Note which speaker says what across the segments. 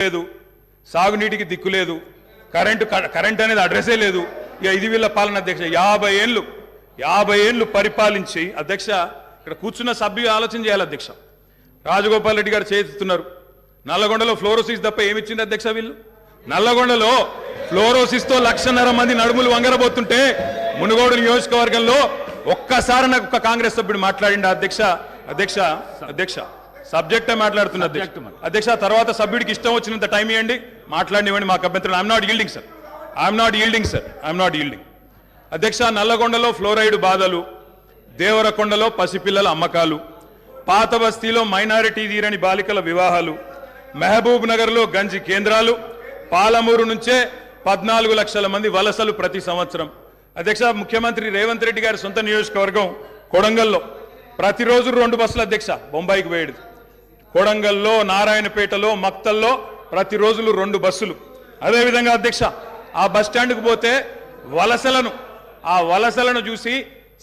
Speaker 1: లేదు, సాగునీటికి దిక్కు లేదు, కరెంట్ అనేది అడ్రస్సే లేదు. ఇక ఇది వీళ్ళ పాలన అధ్యక్ష. 50 ఏళ్ళు పరిపాలించి అధ్యక్ష, ఇక్కడ కూర్చున్న సభ్యులు ఆలోచన చేయాలి అధ్యక్ష. రాజగోపాల్ రెడ్డి గారు చేస్తున్నారు. నల్లగొండలో ఫ్లోరోసిస్ తప్ప ఏమిచ్చింది అధ్యక్ష? వీళ్ళు నల్లగొండలో ఫ్లోరోసిస్తో 1,50,000 మంది నడుములు వంగరబోతుంటే మునుగోడు నియోజకవర్గంలో ఒక్కసారి నాకు ఒక కాంగ్రెస్ సభ్యుడు మాట్లాడింది అధ్యక్ష. అధ్యక్ష అధ్యక్ష సబ్జెక్టే మాట్లాడుతున్న అధ్యక్ష. తర్వాత సభ్యుడికి ఇష్టం వచ్చినంత టైం ఇవ్వండి, మాట్లాడినివ్వండి, మాకు అభ్యంతరం. I'm not yielding sir, I'm not yielding అధ్యక్ష. నల్లగొండలో ఫ్లోరైడ్ బాధలు, దేవరకొండలో పసిపిల్లల అమ్మకాలు, పాత బస్తీలో మైనారిటీ తీరని బాలికల వివాహాలు, మహబూబ్ నగర్లో గంజి కేంద్రాలు, పాలమూరు నుంచే 14 లక్షల మంది వలసలు ప్రతి సంవత్సరం. అధ్యక్ష, ముఖ్యమంత్రి రేవంత్ రెడ్డి గారి సొంత నియోజకవర్గం కొడంగల్లో ప్రతిరోజు 2 బస్సులు అధ్యక్ష బొంబాయికి పోయేది. కొడంగల్లో, నారాయణపేటలో, మక్తల్లో ప్రతిరోజు 2 బస్సులు. అదేవిధంగా అధ్యక్ష, ఆ బస్ స్టాండ్కు పోతే ఆ వలసలను చూసి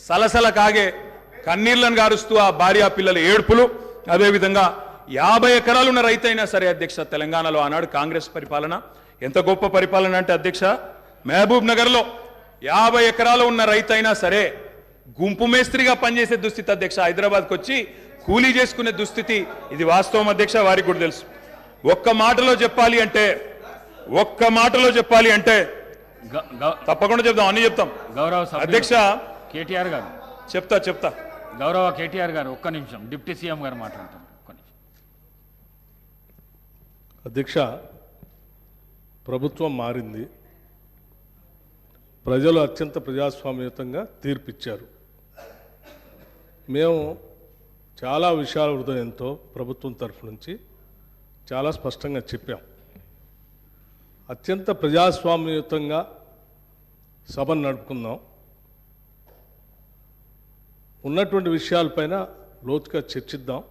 Speaker 1: సలసల కాగే కన్నీళ్లను గారుస్తూ ఆ భార్యా పిల్లల ఏడుపులు. అదేవిధంగా 50 ఎకరాలు ఉన్న రైతు అయినా సరే అధ్యక్ష, తెలంగాణలో ఆనాడు కాంగ్రెస్ పరిపాలన ఎంత గొప్ప పరిపాలన అంటే అధ్యక్ష, మహబూబ్ నగర్లో 50 ఎకరాలు ఉన్న రైతు అయినా సరే గుంపు మేస్త్రిగా పనిచేసే దుస్థితి అధ్యక్ష. హైదరాబాద్కి వచ్చి కూలీ చేసుకునే దుస్థితి. ఇది వాస్తవం అధ్యక్ష, వారికి కూడా తెలుసు. ఒక్క మాటలో చెప్పాలి అంటే తప్పకుండా చెప్తాం, అన్ని చెప్తాం.
Speaker 2: గౌరవ
Speaker 1: అధ్యక్ష
Speaker 2: కేటీఆర్ గారు
Speaker 1: చెప్తా.
Speaker 2: గౌరవ కేటీఆర్ గారు ఒక్క నిమిషం, డిప్యూటీ సీఎం గారు మాట్లాడతారు. ఒక్క నిమిషం
Speaker 3: అధ్యక్ష. ప్రభుత్వం మారింది, ప్రజలు అత్యంత ప్రజాస్వామ్యయుతంగా తీర్పిచ్చారు. మేము చాలా విషయాల హృదయంతో ప్రభుత్వం తరఫు నుంచి చాలా స్పష్టంగా చెప్పాం. అత్యంత ప్రజాస్వామ్యయుతంగా సభను నడుపుకుందాం, ఉన్నటువంటి విషయాలపైన లోతుగా చర్చిద్దాం,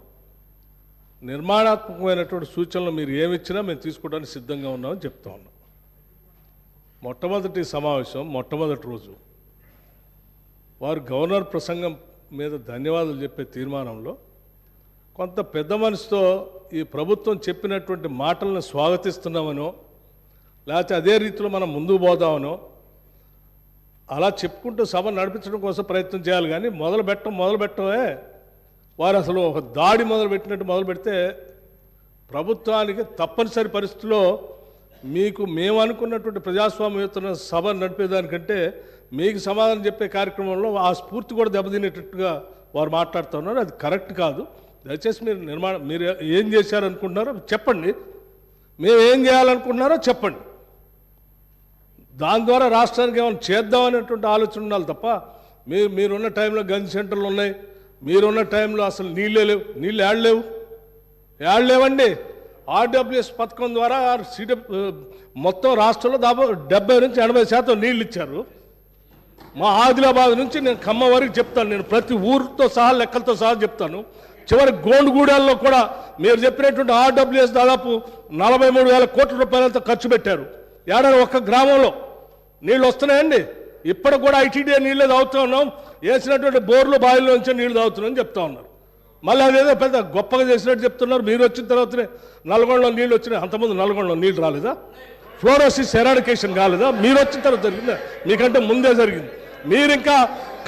Speaker 3: నిర్మాణాత్మకమైనటువంటి సూచనలు మీరు ఏమిచ్చినా మేము తీసుకోవడానికి సిద్ధంగా ఉన్నామని చెప్తా ఉన్నాం. మొట్టమొదటి సమావేశం, మొట్టమొదటి రోజు వారు గవర్నర్ ప్రసంగం మీద ధన్యవాదాలు చెప్పే తీర్మానంలో కొంత పెద్ద మనసుతో ఈ ప్రభుత్వం చెప్పినటువంటి మాటలను స్వాగతిస్తున్నామనో, లేకపోతే అదే రీతిలో మనం ముందుకు పోదామనో అలా చెప్పుకుంటూ సభ నడిపించడం కోసం ప్రయత్నం చేయాలి. కానీ మొదలు పెట్టమే వారు అసలు ఒక దాడి మొదలుపెట్టినట్టు మొదలు పెడితే ప్రభుత్వానికి తప్పనిసరి పరిస్థితుల్లో మీకు మేము అనుకున్నటువంటి ప్రజాస్వామ్యయుత సభ నడిపేదానికంటే మీకు సమాధానం చెప్పే కార్యక్రమంలో ఆ స్ఫూర్తి కూడా దెబ్బతినేటట్టుగా వారు మాట్లాడుతున్నారు. అది కరెక్ట్ కాదు. దయచేసి మీరు ఏం చేశారనుకుంటున్నారో చెప్పండి, మేము ఏం చేయాలనుకుంటున్నారో చెప్పండి. దాని ద్వారా రాష్ట్రానికి ఏమైనా చేద్దామనేటువంటి ఆలోచన ఉండాలి తప్ప మీరున్న టైంలో గన్ సెంటర్లు ఉన్నాయి, మీరున్న టైంలో అసలు నీళ్ళే లేవు. నీళ్ళు ఏడలేవండి. ఆర్డబ్ల్యూఎస్ పథకం ద్వారా మొత్తం రాష్ట్రంలో దాదాపు 70 నుంచి 80% నీళ్ళు ఇచ్చారు. మా ఆదిలాబాద్ నుంచి నేను ఖమ్మం వరకు చెప్తాను, నేను ప్రతి ఊరితో సహా లెక్కలతో సహా చెప్తాను. చివరి గోండుగూడెల్లో కూడా మీరు చెప్పినటువంటి ఆర్డబ్ల్యూఎస్ దాదాపు 43,000 కోట్ల రూపాయలతో ఖర్చు పెట్టారు. ఏడాది ఒక్క గ్రామంలో నీళ్ళు వస్తున్నాయండి. ఇప్పటికి కూడా ఐటీడీఏ నీళ్ళే తాగుతూ ఉన్నాం, వేసినటువంటి బోర్లు బావిలో నుంచే నీళ్ళు తాగుతున్నామని చెప్తా ఉన్నారు. మళ్ళీ అదేదో పెద్ద గొప్పగా చేసినట్టు చెప్తున్నారు. మీరు వచ్చిన తర్వాతనే నల్గొండలో నీళ్ళు వచ్చినాయి, అంతకుముందు నల్గొండలో నీళ్ళు రాలేదా? ఫ్లోరోసిస్ ఎరాడికేషన్ కాలేదా? మీరు వచ్చిన తర్వాత జరిగిందా? మీకంటే ముందే జరిగింది. మీరు ఇంకా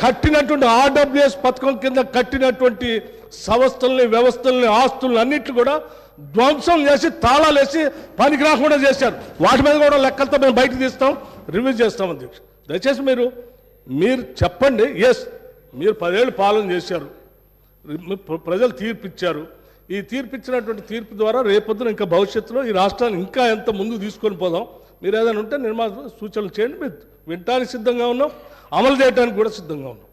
Speaker 3: కట్టినటువంటి ఆర్డబ్ల్యూఎస్ పథకం కింద కట్టినటువంటి సంస్థల్ని, వ్యవస్థల్ని, ఆస్తుల్ని అన్నిట్లు కూడా ధ్వంసం చేసి తాళాలు వేసి పనికి రాకుండా చేశారు. వాటి మీద కూడా లెక్కలతో మేము బయటకు తీస్తాం, రివ్యూ చేస్తాం. అధ్యక్ష, దయచేసి మీరు చెప్పండి. ఎస్, మీరు 10 ఏళ్ళు పాలన చేశారు, ప్రజలు తీర్పిచ్చారు. ఈ తీర్పిచ్చినటువంటి తీర్పు ద్వారా రేపొద్దున ఇంకా భవిష్యత్తులో ఈ రాష్ట్రాన్ని ఇంకా ఎంత ముందుకు తీసుకొని పోదాం. మీరు ఏదైనా ఉంటే సూచనలు చేయండి, మేము వినటానికి సిద్ధంగా ఉన్నాం, అమలు చేయడానికి కూడా సిద్ధంగా ఉన్నాం.